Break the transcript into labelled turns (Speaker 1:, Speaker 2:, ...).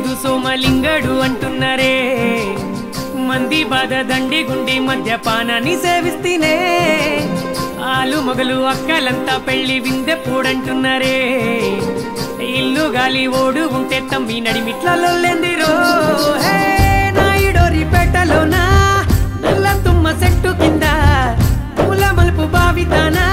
Speaker 1: లేదు సోమలింగడు అంటున్నారే మంది బాధ దండి గుండి మద్యపానాన్ని సేవిస్తేనే ఆలు మొగలు అక్కలంతా పెళ్లి విందెప్పుడంటున్నారే ఇల్లు గాలి ఓడు ఉంటే తమ్మి నడిమిట్లలో లెందిరో నాయుడోరి పేటలోనా నల్ల తుమ్మ చెట్టు కింద పూల మలుపు బావితానా